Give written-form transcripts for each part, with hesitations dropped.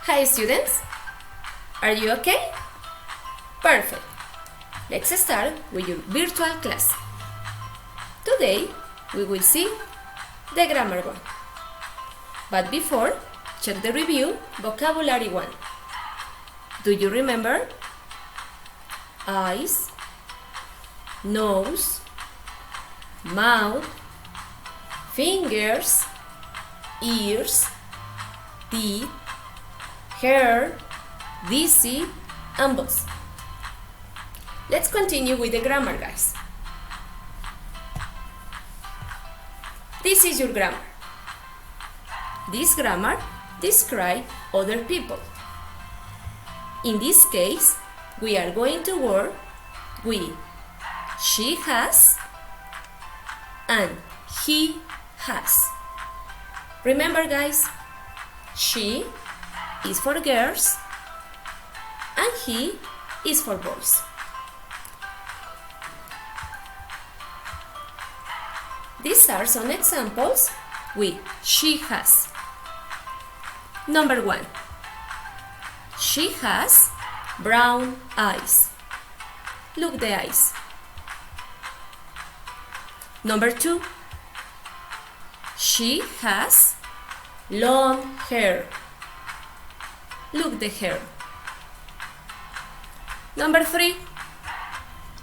Hi students, are you okay? Perfect. Let's start with your virtual class. Today we will see the grammar one. But before, check the review vocabulary one. Do you remember? Eyes, nose, mouth, fingers, ears, teeth, hair, dizzy, and buzz. Let's continue with the grammar, guys. This is your grammar. This grammar describes other people. In this case, we are going to work with she has and he has. Remember, guys, she is for girls and he is for boys. These are some examples with she has. Number 1. She has brown eyes. Look the eyes. Number 2. She has long hair. Look the hair. Number 3.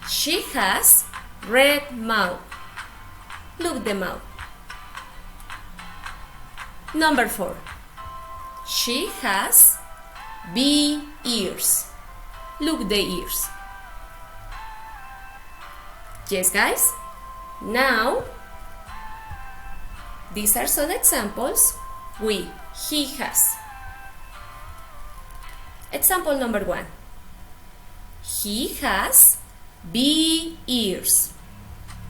She has red mouth. Look the mouth. Number 4. She has big ears. Look the ears. Yes, guys. Now, these are some examples with he has. Example number 1. He has big ears.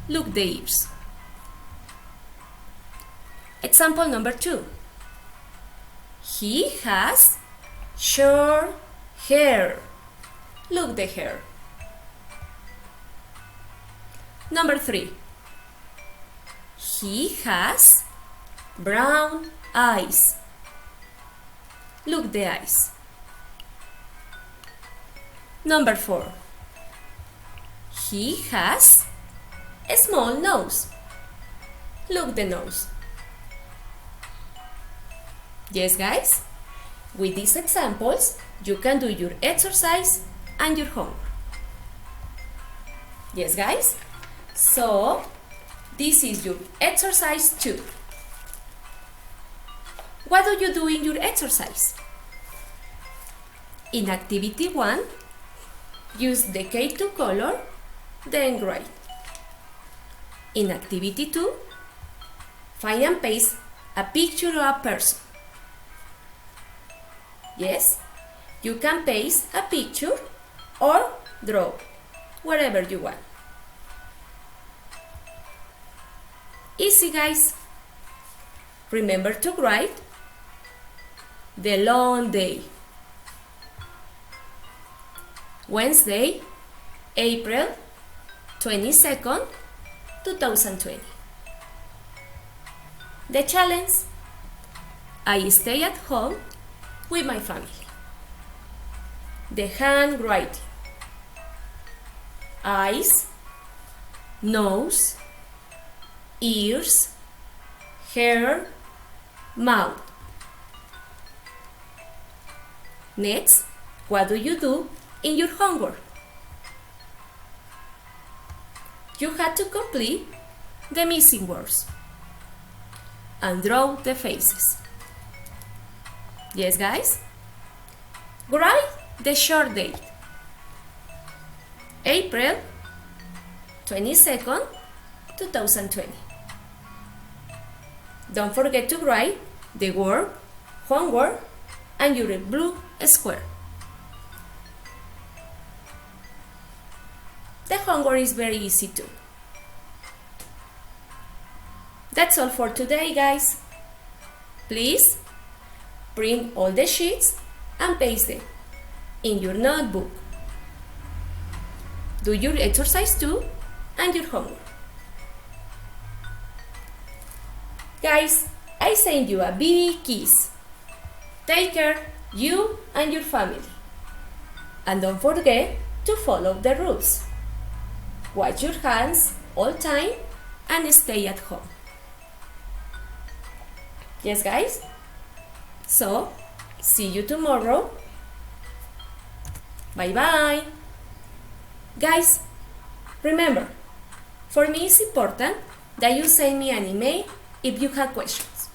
Look the ears. Example number 2. He has short hair. Look the hair. Number 3. He has brown eyes. Look the eyes. Number 4. He has a small nose. Look the nose. Yes, guys, with these examples, you can do your exercise and your homework. Yes, guys, so this is your exercise 2. What do you do in your exercise? In activity 1, use the K2 color, then write. In activity 2, find and paste a picture of a person. Yes, you can paste a picture or draw, whatever you want. Easy, guys. Remember to write the long day. Wednesday, April 22nd, 2020. The challenge: I stay at home with my family. The handwriting: eyes, nose, ears, hair, mouth. Next, what do you do in your homework? You had to complete the missing words and draw the faces. Yes, guys? Write the short date. April 22nd, 2020. Don't forget to write the word, homework, and your blue square. The homework is very easy too. That's all for today, guys. Please print all the sheets and paste them in your notebook. Do your exercise 2 and your homework. Guys, I send you a big kiss. Take care. you and your family. And don't forget to follow the rules. Wash your hands all time and stay at home. Yes, guys? So, see you tomorrow. Bye-bye. Guys, remember, for me it's important that you send me an email if you have questions.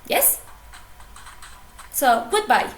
Yes? So, goodbye.